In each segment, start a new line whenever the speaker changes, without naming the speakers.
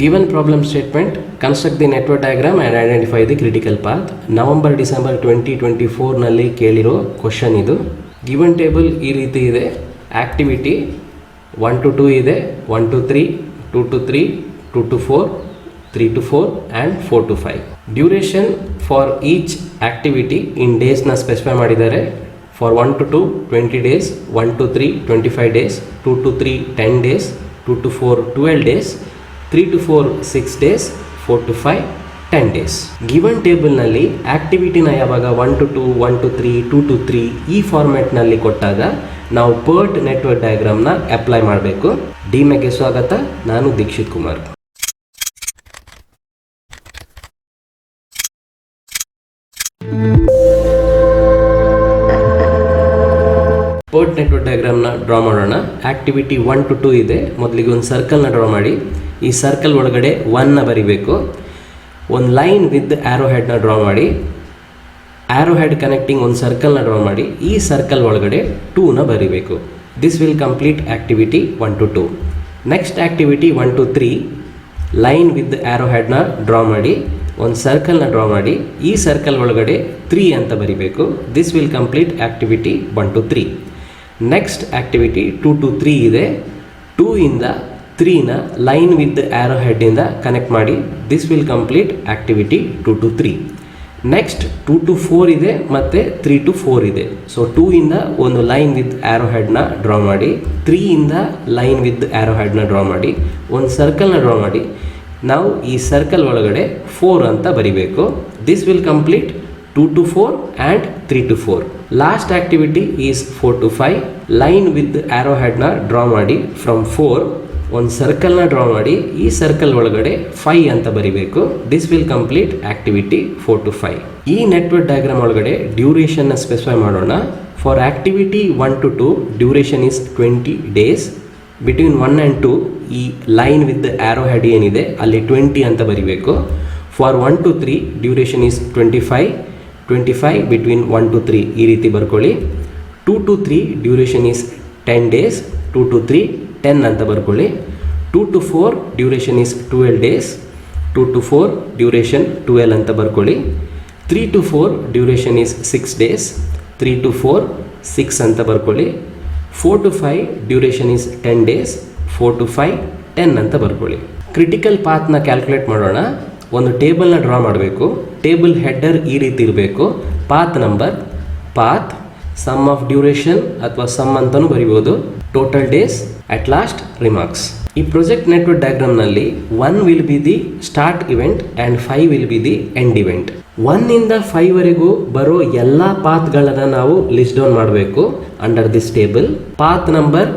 Given problem statement, construct the network diagram and identify the critical path. November-December 2024 ನಲ್ಲಿ ಕೇಳಿರೋ question ಇದು. Given table ಈ ರೀತಿ ಇದೆ. Activity 1 to 2 ಇದೆ, 1 to 3, 2 to 3, 2 to 4, 3 to 4 and 4 to 5. Duration for each activity in ಡೇಸ್ನ specify ಮಾಡಿದ್ದಾರೆ. For 1 to 2 20 days, 1 to 3 25 days, 2 to 3 10 days, 2 to 4 12 days, 3 to 4 6 days, 4 to 5 10 days. Given ಟೇಬಲ್ನಲ್ಲಿ ಆಕ್ಟಿವಿಟಿನ ಯಾವಾಗ 1 to 2 1 to 3 2 to 3 ಈ ಫಾರ್ಮ್ಯಾಟ್ನಲ್ಲಿ ಕೊಟ್ಟಾಗ ನಾವು ಪರ್ಟ್ network ಡಯಾಗ್ರಾಮ್ನ apply ಮಾಡಬೇಕು. ಡಿಮೆಗೆ ಸ್ವಾಗತ. ನಾನು ದೀಕ್ಷಿತ್ ಕುಮಾರ್. ಪರ್ಟ್ ನೆಟ್ವರ್ಕ್ ಡಯಾಗ್ರಾಮ್ನ ಡ್ರಾ ಮಾಡೋಣ. ಆಕ್ಟಿವಿಟಿ 1 to 2 ಇದೆ. ಮೊದಲಿಗೆ ಒಂದು ಸರ್ಕಲ್ನ ಡ್ರಾ ಮಾಡಿ. ಈ ಸರ್ಕಲ್ ಒಳಗಡೆ 1ನ ಬರಿಬೇಕು. ಒಂದು ಲೈನ್ ವಿತ್ ಆ್ಯರೋ ಹೆಡ್ನ ಡ್ರಾ ಮಾಡಿ. ಆ್ಯರೋ ಹೆಡ್ ಕನೆಕ್ಟಿಂಗ್ ಒಂದು ಸರ್ಕಲ್ನ ಡ್ರಾ ಮಾಡಿ. ಈ ಸರ್ಕಲ್ ಒಳಗಡೆ 2ನ ಬರಿಬೇಕು. This will complete activity 1 to 2. Next activity 1 to 3 line with arrow ಹೆಡ್ನ ಡ್ರಾ ಮಾಡಿ. ಒಂದು ಸರ್ಕಲ್ನ ಡ್ರಾ ಮಾಡಿ. ಈ ಸರ್ಕಲ್ ಒಳಗಡೆ 3 ಅಂತ ಬರಿಬೇಕು. This will complete activity 1 to 3. Next activity 2 to 3 ಇದೆ. 2 ಇಂದ 3ನ ಲೈನ್ ವಿತ್ ಆ್ಯರೋ ಹೆಡ್ಡಿಂದ ಕನೆಕ್ಟ್ ಮಾಡಿ. This will complete activity 2 to 3. Next 2 to 4 ಇದೆ ಮತ್ತು 3 to 4 ಇದೆ. ಸೊ 2 ಇಂದ ಒಂದು ಲೈನ್ ವಿತ್ ಆ್ಯರೋ ಹೆಡ್ನ ಡ್ರಾ ಮಾಡಿ. 3 ಇಂದ ಲೈನ್ ವಿತ್ ಆ್ಯರೋ ಹೆಡ್ನ ಡ್ರಾ ಮಾಡಿ. ಒಂದು ಸರ್ಕಲ್ನ ಡ್ರಾ ಮಾಡಿ. ನಾವು ಈ ಸರ್ಕಲ್ ಒಳಗಡೆ 4 ಅಂತ ಬರಿಬೇಕು. This will complete 2 to 4 and 3 to 4. Last activity is 4 to 5. Line with arrow ಹೆಡ್ನ ಡ್ರಾ ಮಾಡಿ. ಫ್ರಮ್ 4 ಒಂದು ಸರ್ಕಲ್ನ ಡ್ರಾ ಮಾಡಿ. ಈ ಸರ್ಕಲ್ ಒಳಗಡೆ 5 ಅಂತ ಬರಿಬೇಕು. This will complete activity 4 to 5. ಈ ನೆಟ್ವರ್ಕ್ ಡಯಾಗ್ರಾಮ್ ಒಳಗಡೆ ಡ್ಯೂರೇಷನ್ನ ಸ್ಪೆಸಿಫೈ ಮಾಡೋಣ. For activity 1 to 2 duration is 20 days. Between 1 and 2 ಈ ಲೈನ್ ವಿತ್ ಆ್ಯರೋ ಹೆಡ್ ಏನಿದೆ ಅಲ್ಲಿ 20 ಅಂತ ಬರಿಬೇಕು. For 1 to 3 duration is 25 between 1 to 3 ಈ ರೀತಿ ಬರ್ಕೊಳ್ಳಿ. 2 to 3 duration is 10 days. 2 to 3 10 ಅಂತ ಬರ್ಕೊಳ್ಳಿ. 2 to 4 duration is 12 days. 2 to 4 duration 12 ಅಂತ ಬರ್ಕೊಳ್ಳಿ. 3 to 4 duration is 6 days. 3 to 4 6 ಅಂತ ಬರ್ಕೊಳ್ಳಿ. 4 to 5 duration is 10 days. 4 to 5 10 ಅಂತ ಬರ್ಕೊಳ್ಳಿ. ಕ್ರಿಟಿಕಲ್ ಪಾತ್ನ ಕ್ಯಾಲ್ಕುಲೇಟ್ ಮಾಡೋಣ. ಒಂದು ಟೇಬಲ್ನ ಡ್ರಾ ಮಾಡಬೇಕು. ಟೇಬಲ್ ಹೆಡ್ಡರ್ ಈ ರೀತಿ ಇರಬೇಕು. Path number, path, sum of duration ಅಥವಾ ಸಮ್ ಅಂತಲೂ ಬರಿಬೋದು, total days, at last remarks. ಈ ಪ್ರೊಜೆಕ್ಟ್ ನೆಟ್ವರ್ಕ್ ಡಯಾಗ್ರಾಮ್ನಲ್ಲಿ 1 will be the start event and 5 will be the end event. 1 ಇಂದ 5 ವರೆಗೂ ಬರೋ ಎಲ್ಲ ಪಾತ್ಗಳನ್ನು ನಾವು ಲಿಸ್ಟ್ ಡೌನ್ ಮಾಡಬೇಕು under this table. Path number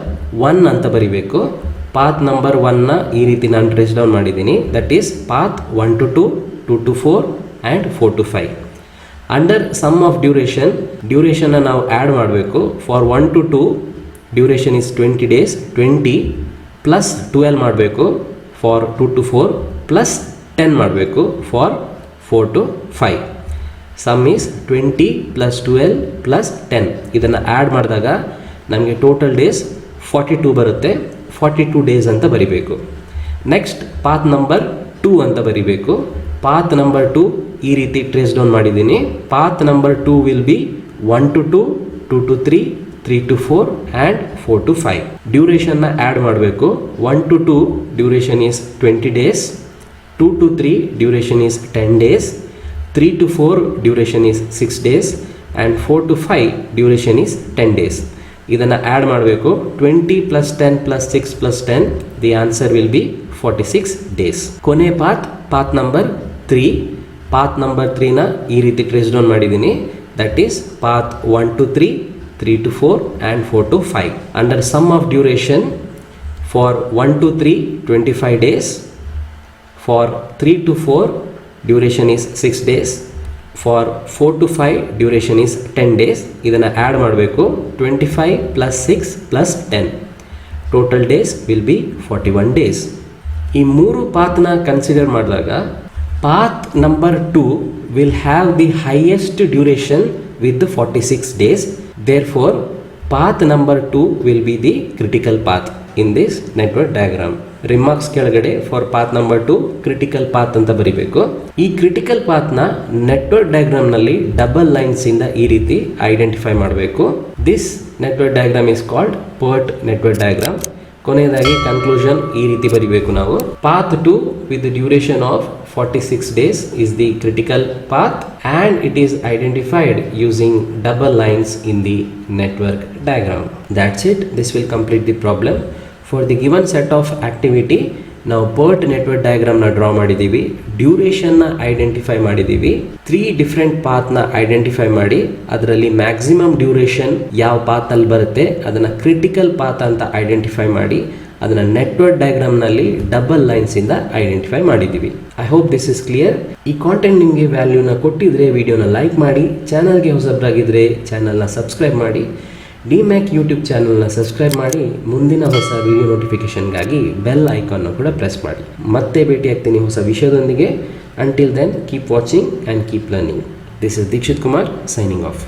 1 ಅಂತ ಬರಿಬೇಕು. ಪಾತ್ ನಂಬರ್ 1ನ ಈ ರೀತಿ ನಾನು ಟ್ರೇಸ್ ಡೌನ್ ಮಾಡಿದ್ದೀನಿ. That is path 1 to 2, 2 to 4 and 4 to 5. Under sum of ಡ್ಯೂರೇಷನ್ನ ನಾವು ಆ್ಯಡ್ ಮಾಡಬೇಕು. For 1 to 2 duration is 20 days. 20 plus 12 ಮಾಡಬೇಕು. ಫಾರ್ 2 to 4 ಪ್ಲಸ್ 10 ಮಾಡಬೇಕು. For 4 to 5. Sum is 20 plus 12 plus 10. ಇದನ್ನು ಆ್ಯಡ್ ಮಾಡಿದಾಗ ನಮಗೆ ಟೋಟಲ್ ಡೇಸ್ 42 ಬರುತ್ತೆ. 42 ಡೇಸ್ ಅಂತ ಬರಿಬೇಕು. ನೆಕ್ಸ್ಟ್ ಪಾತ್ ನಂಬರ್ 2 ಅಂತ ಬರಿಬೇಕು. ಪಾತ್ ನಂಬರ್ 2 ಈ ರೀತಿ ಟ್ರೇಸ್ ಡೌನ್ ಮಾಡಿದ್ದೀನಿ. Path number 2 will be 1 to 2, 2 to 3, 3 to 4 and 4 to 5. ಡ್ಯೂರೇಷನ್ನ ಆ್ಯಡ್ ಮಾಡಬೇಕು. 1 to 2 duration is 20 days. 2 to 3 duration is 10 days. 3 to 4 duration is 6 days and 4 to 5 duration is 10 days. ಇದನ್ನು add ಮಾಡಬೇಕು. 20 plus 10 plus 6 plus 10 the answer will be 46 days. ಕೊನೆ path number 3. Path number 3ನ ಈ ರೀತಿ trace down ಮಾಡಿದ್ದೀನಿ. That is path 1 to 3, 3 to 4 and 4 to 5. Under sum of duration for 1 to 3 25 days. For 3 to 4 duration is 6 days. For 4 to 5 duration is 10 days. ಇದನ್ನು add ಮಾಡಬೇಕು. 25 plus 6 plus 10 total days will be 41 days. ಈ 3 ಪಾತ್ನ consider ಮಾಡಿದಾಗ path number 2 will have the highest duration with 46 days. Therefore, path number 2 will be the critical path in this network diagram. Remarks ಕೆಳಗಡೆ for path number 2 critical path ಅಂತ ಬರಿಬೇಕು. ಈ critical ಪಾತ್ನ network ಡಯಾಗ್ರಾಮ್ನಲ್ಲಿ double lines ಇಂದ ಈ ರೀತಿ identify ಮಾಡಬೇಕು. This network diagram is called PERT network diagram. ಕೊನೆಯದಾಗಿ ಕನ್ಕ್ಲೂಷನ್ ಈ ರೀತಿ ಬರಿಬೇಕು ನಾವು. Path 2 with the duration of 46 days is the critical path and it is identified using double lines in the network diagram. That's it. This will complete the problem. For the given set of activity ನಾವು PERT network ಡಯಾಗ್ರಾಮ್ನ draw ಮಾಡಿದ್ದೀವಿ, ಡ್ಯೂರೇಷನ್ನ identify ಮಾಡಿದ್ದೀವಿ, 3 different ಪಾತ್ನ identify ಮಾಡಿ ಅದರಲ್ಲಿ maximum duration ಯಾವ ಪಾತಲ್ಲಿ ಬರುತ್ತೆ ಅದನ್ನು critical path ಅಂತ identify ಮಾಡಿ ಅದನ್ನು ನೆಟ್ವರ್ಕ್ ಡಯಾಗ್ರಾಮ್ನಲ್ಲಿ ಡಬಲ್ ಲೈನ್ಸಿಂದ ಐಡೆಂಟಿಫೈ ಮಾಡಿದ್ದೀವಿ. I hope this is clear. ಈ ಕಾಂಟೆಂಟ್ ನಿಮಗೆ ವ್ಯಾಲ್ಯೂನ ಕೊಟ್ಟಿದ್ರೆ ವಿಡಿಯೋನ ಲೈಕ್ ಮಾಡಿ, ಚಾನಲ್ಗೆ ಹೊಸಬರಾಗಿದ್ದರೆ ಚಾನಲ್ನ ಸಬ್ಸ್ಕ್ರೈಬ್ ಮಾಡಿ, ಡಿಮ್ಯಾಕ್ ಯೂಟ್ಯೂಬ್ ಚಾನಲ್ನ ಸಬ್ಸ್ಕ್ರೈಬ್ ಮಾಡಿ, ಮುಂದಿನ ಹೊಸ ವಿಡಿಯೋ ನೋಟಿಫಿಕೇಷನ್ಗಾಗಿ ಬೆಲ್ ಐಕಾನ್ನ ಕೂಡ ಪ್ರೆಸ್ ಮಾಡಿ. ಮತ್ತೆ ಭೇಟಿಯಾಗ್ತೀನಿ ಹೊಸ ವಿಷಯದೊಂದಿಗೆ. Until then keep watching and keep learning. This is Dikshit Kumar signing of.